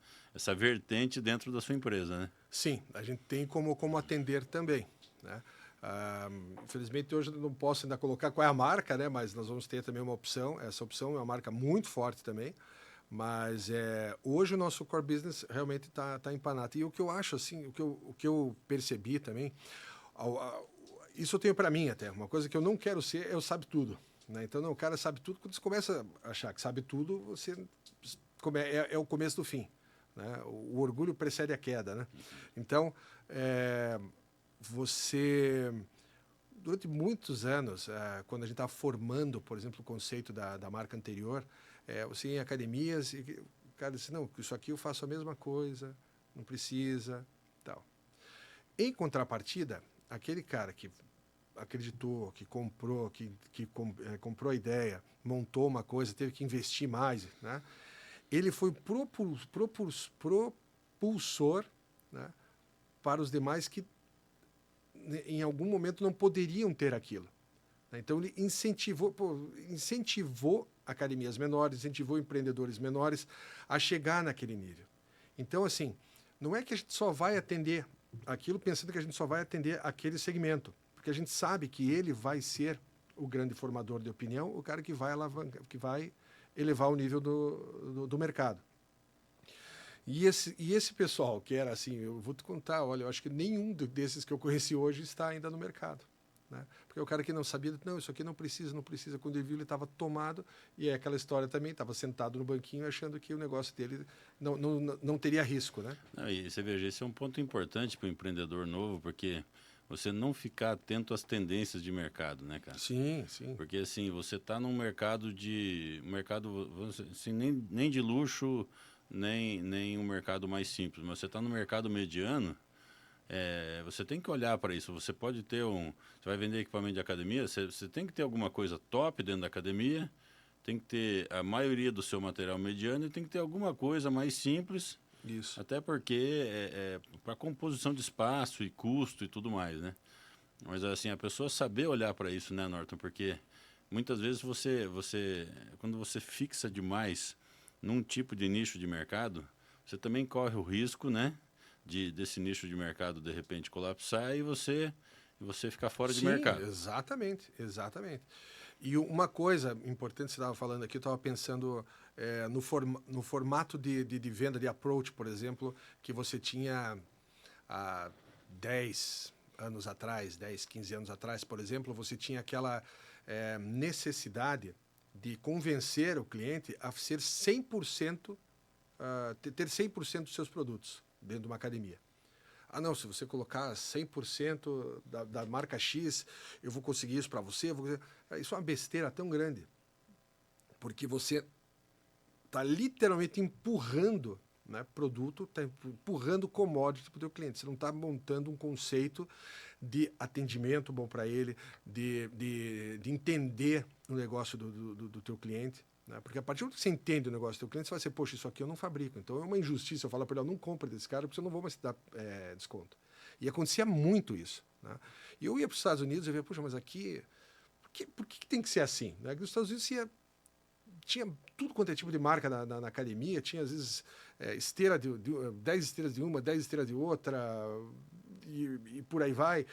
vertente dentro da sua empresa, né? Sim, a gente tem como atender também, né? Infelizmente hoje eu não posso ainda colocar qual é a marca, né? Mas nós vamos ter também uma opção. Essa opção é uma marca muito forte também. Mas hoje o nosso core business realmente está em Panata. E o que eu acho, assim, o que eu percebi também, isso eu tenho para mim até. Uma coisa que eu não quero ser é o sabe tudo. Né? Então, não, o cara sabe tudo. Quando você começa a achar que sabe tudo, você é o começo do fim. Né? O orgulho precede a queda. Né? Então, você... Durante muitos anos, quando a gente estava formando, por exemplo, o conceito da marca anterior, você ia em academias e o cara disse, não, isso aqui eu faço a mesma coisa, não precisa, tal. Em contrapartida, aquele cara que acreditou, que comprou, comprou a ideia, montou uma coisa, teve que investir mais, né? Ele foi propulsor, né, para os demais que em algum momento não poderiam ter aquilo. Então ele incentivou academias menores, incentivou empreendedores menores a chegar naquele nível. Então, assim, não é que a gente só vai atender aquilo pensando que a gente só vai atender aquele segmento, porque a gente sabe que ele vai ser o grande formador de opinião, o cara que vai alavancar, que vai elevar o nível do mercado. E esse pessoal que era assim, eu vou te contar, olha, eu acho que nenhum desses que eu conheci hoje está ainda no mercado. Né? Porque o cara que não sabia, não, isso aqui não precisa. Quando ele viu, ele estava tomado, e é aquela história também, estava sentado no banquinho achando que o negócio dele não teria risco. Né? E você veja, esse é um ponto importante para o empreendedor novo, porque você não ficar atento às tendências de mercado, né, cara? Sim, sim. Porque assim, você está num mercado assim, nem de luxo, nem um mercado mais simples, mas você está no mercado mediano. Você tem que olhar para isso. Você pode ter você vai vender equipamento de academia, você tem que ter alguma coisa top dentro da academia, tem que ter a maioria do seu material mediano e tem que ter alguma coisa mais simples. Isso. Até porque para composição de espaço e custo e tudo mais, né? Mas assim, a pessoa saber olhar para isso, né, Norton? Porque muitas vezes quando você fixa demais num tipo de nicho de mercado, você também corre o risco, né? Desse nicho de mercado de repente colapsar e você ficar fora de mercado. Exatamente, exatamente. E uma coisa importante que você estava falando aqui, eu estava pensando no formato de venda, de approach, por exemplo, que você tinha há 10 anos atrás, 10, 15 anos atrás, por exemplo, você tinha aquela necessidade de convencer o cliente a ser 100%, ter 100% dos seus produtos dentro de uma academia. Ah, não, se você colocar 100% da marca X, eu vou conseguir isso para você. Isso é uma besteira tão grande. Porque você está literalmente empurrando, né, produto, está empurrando commodity para o teu cliente. Você não está montando um conceito de atendimento bom para ele, de entender o negócio do teu cliente. Né? Porque a partir do momento que você entende o negócio do teu cliente, você vai dizer, poxa, isso aqui eu não fabrico. Então é uma injustiça eu falar para ele, não compra desse cara, porque eu não vou mais te dar desconto. E acontecia muito isso. Né? E eu ia para os Estados Unidos e eu via, poxa, mas aqui, por que tem que ser assim? Né? Nos Estados Unidos tinha tudo quanto é tipo de marca na academia, tinha às vezes 10 esteiras de uma, 10 esteiras de outra, e por aí vai.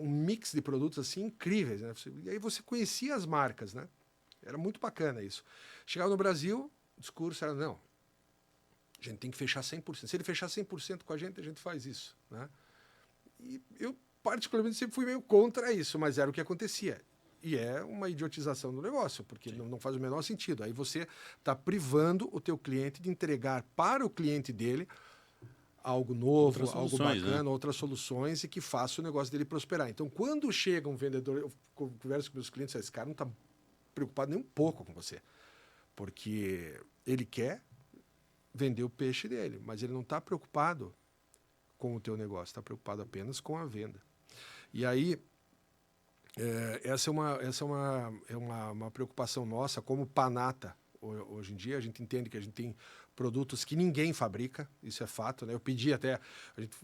Um mix de produtos assim incríveis. Né? E aí você conhecia as marcas, né? Era muito bacana isso. Chegava no Brasil, o discurso era, não, a gente tem que fechar 100%. Se ele fechar 100% com a gente faz isso, né? E eu, particularmente, sempre fui meio contra isso, mas era o que acontecia. E é uma idiotização do negócio, porque não faz o menor sentido. Aí você está privando o teu cliente de entregar para o cliente dele algo novo, algo bacana, né? Outras soluções e que faça o negócio dele prosperar. Então, quando chega um vendedor, eu converso com meus clientes, esse cara não está preocupado nem um pouco com você, porque ele quer vender o peixe dele, mas ele não está preocupado com o teu negócio, está preocupado apenas com a venda. E aí, essa é uma preocupação nossa como Panata. Hoje em dia, a gente entende que a gente tem produtos que ninguém fabrica, isso é fato, né? Eu pedi até, a gente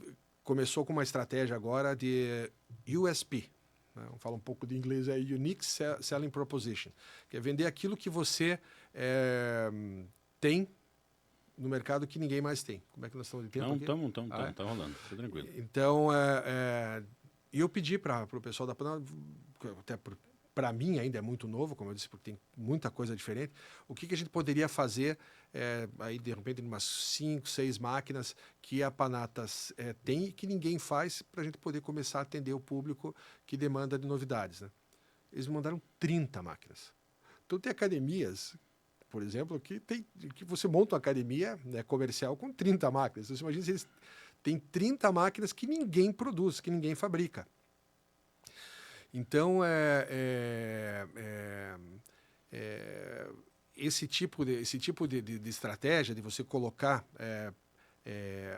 começou com uma estratégia agora de USP, né? Vamos falar um pouco de inglês, é Unique Selling Proposition, que é vender aquilo que você tem no mercado que ninguém mais tem. Como é que nós estamos de tempo aqui? Tá rolando, tá tranquilo. Então, eu pedi para o pessoal da Panata, até para mim ainda é muito novo, como eu disse, porque tem muita coisa diferente, o que a gente poderia fazer, aí de repente, umas 5, 6 máquinas que a Panatas tem e que ninguém faz, para a gente poder começar a atender o público que demanda de novidades, né? Eles me mandaram 30 máquinas. Então, tem academias, por exemplo, que você monta uma academia, né, comercial com 30 máquinas. Então, você imagina se eles têm 30 máquinas que ninguém produz, que ninguém fabrica. Então, esse tipo de estratégia de você colocar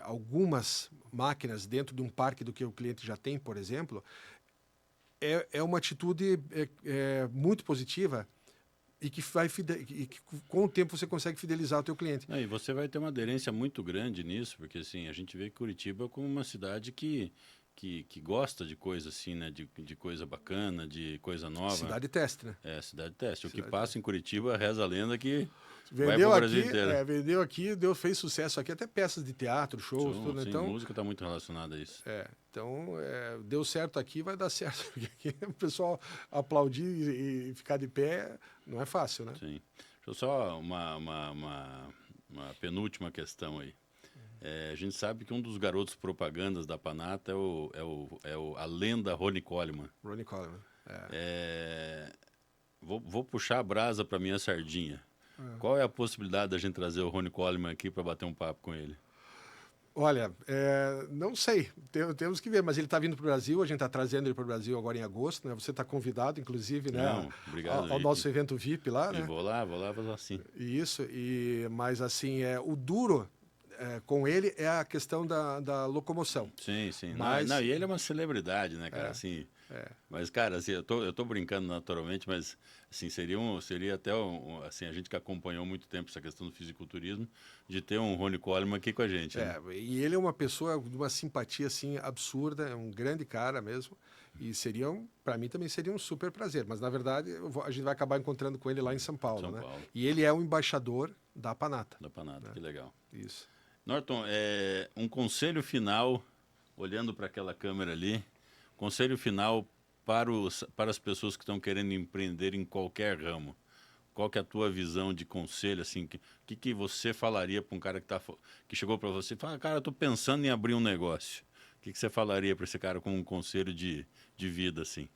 algumas máquinas dentro de um parque do que o cliente já tem, por exemplo, é uma atitude muito positiva e que com o tempo você consegue fidelizar o teu cliente. E você vai ter uma aderência muito grande nisso, porque assim, a gente vê Curitiba como uma cidade que gosta de coisa assim, né? De coisa bacana, de coisa nova. Cidade teste, né? Cidade teste. O que passa em Curitiba, reza a lenda que vai vendeu pro aqui, Brasil inteiro. Vendeu aqui, fez sucesso aqui, até peças de teatro, shows, tudo. Sim, então, música está muito relacionada a isso. Então, deu certo aqui, vai dar certo. Porque aqui o pessoal aplaudir e ficar de pé não é fácil, né? Sim. Deixa eu só uma penúltima questão aí. A gente sabe que um dos garotos propagandas da Panata é a lenda Ronnie Coleman. Ronnie Coleman. Vou puxar a brasa para minha sardinha. Qual é a possibilidade da gente trazer o Ronnie Coleman aqui para bater um papo com ele? Olha, não sei, temos que ver, mas ele está vindo para o Brasil, a gente está trazendo ele para o Brasil agora em agosto, né? Você está convidado, inclusive, né? Não, obrigado, ao nosso evento VIP lá, né? E vou lá assim. Isso, mas assim, o duro com ele é a questão da locomoção. Sim. Mas... Não, e ele é uma celebridade, né, cara? Assim, mas, cara, assim, eu tô brincando naturalmente, mas assim, seria até assim, a gente que acompanhou muito tempo essa questão do fisiculturismo, de ter um Ronnie Coleman aqui com a gente. Né? E ele é uma pessoa de uma simpatia assim absurda, é um grande cara mesmo. E para mim também seria um super prazer. Mas, na verdade, a gente vai acabar encontrando com ele lá em São Paulo, né? E ele é o embaixador da Panata. Da Panata, né? Que legal. Isso. Norton, um conselho final, olhando para aquela câmera ali, conselho final para as pessoas que estão querendo empreender em qualquer ramo. Qual que é a tua visão de conselho? Assim, que você falaria para um cara que chegou para você e fala, cara, eu estou pensando em abrir um negócio. O que você falaria para esse cara como um conselho de vida, assim?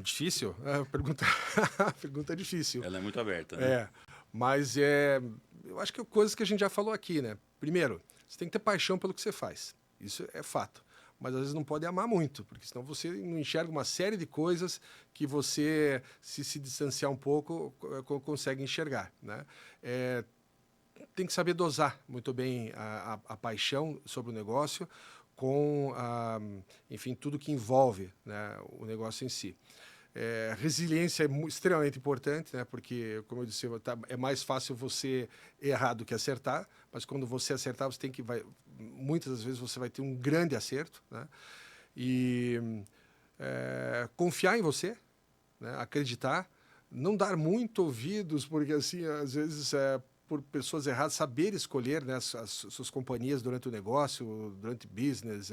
Difícil. Pergunta difícil. Ela é muito aberta, né? Mas eu acho que coisas que a gente já falou aqui, né? Primeiro, você tem que ter paixão pelo que você faz. Isso é fato. Mas às vezes não pode amar muito, porque senão você não enxerga uma série de coisas que você, se distanciar um pouco, consegue enxergar, né? Tem que saber dosar muito bem a paixão sobre o negócio com, enfim, tudo que envolve, né, o negócio em si. Resiliência é extremamente importante, né? Porque, como eu disse, é mais fácil você errar do que acertar, mas quando você acertar, muitas das vezes você vai ter um grande acerto, né? E confiar em você, né? Acreditar, não dar muito ouvidos, porque assim, às vezes por pessoas erradas, saber escolher, né, as suas companhias durante o negócio, durante o business,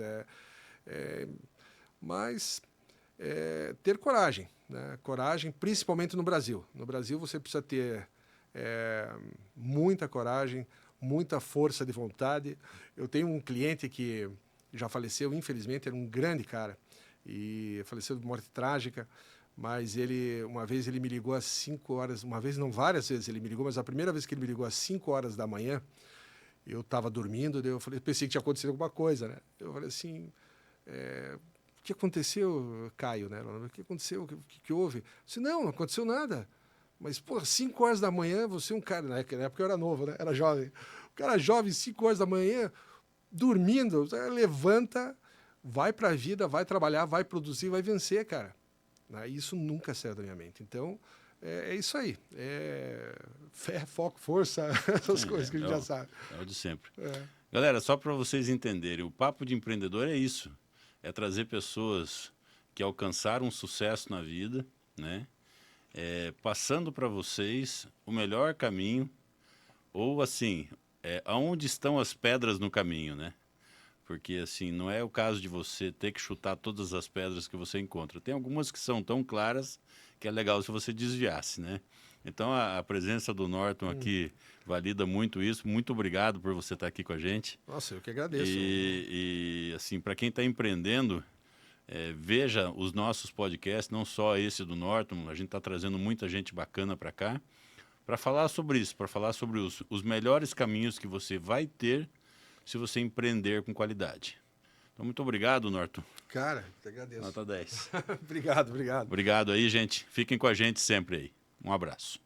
mas ter coragem, né? Coragem, principalmente no Brasil. No Brasil você precisa ter muita coragem, muita força de vontade. Eu tenho um cliente que já faleceu, infelizmente, era um grande cara, e faleceu de morte trágica, mas uma vez ele me ligou às 5 horas, uma vez não, várias vezes ele me ligou, mas a primeira vez que ele me ligou às 5 horas da manhã, eu estava dormindo, daí pensei que tinha acontecido alguma coisa, né? Eu falei assim, o que aconteceu, Caio, né? O que aconteceu? O que houve? Eu disse, não aconteceu nada. Mas, pô, 5 horas da manhã, você é um cara, na época eu era novo, né? Era jovem. O cara jovem, 5 horas da manhã, dormindo, levanta, vai para a vida, vai trabalhar, vai produzir, vai vencer, cara. Isso nunca saiu da minha mente. Então, é isso aí. Fé, foco, força, essas coisas que a gente já sabe. É o de sempre. Galera, só para vocês entenderem, o Papo de Empreendedor é isso. É trazer pessoas que alcançaram um sucesso na vida, né? Passando para vocês o melhor caminho, ou assim, aonde estão as pedras no caminho, né? Porque assim, não é o caso de você ter que chutar todas as pedras que você encontra. Tem algumas que são tão claras que é legal se você desviasse, né? Então a presença do Norton aqui valida muito isso. Muito obrigado por você estar aqui com a gente. Nossa, eu que agradeço. E assim, para quem está empreendendo, veja os nossos podcasts, não só esse do Norton, a gente está trazendo muita gente bacana para cá, para falar sobre isso, para falar sobre os melhores caminhos que você vai ter se você empreender com qualidade. Então, muito obrigado, Norton. Cara, te agradeço. Nota 10. Obrigado. Obrigado aí, gente. Fiquem com a gente sempre aí. Um abraço.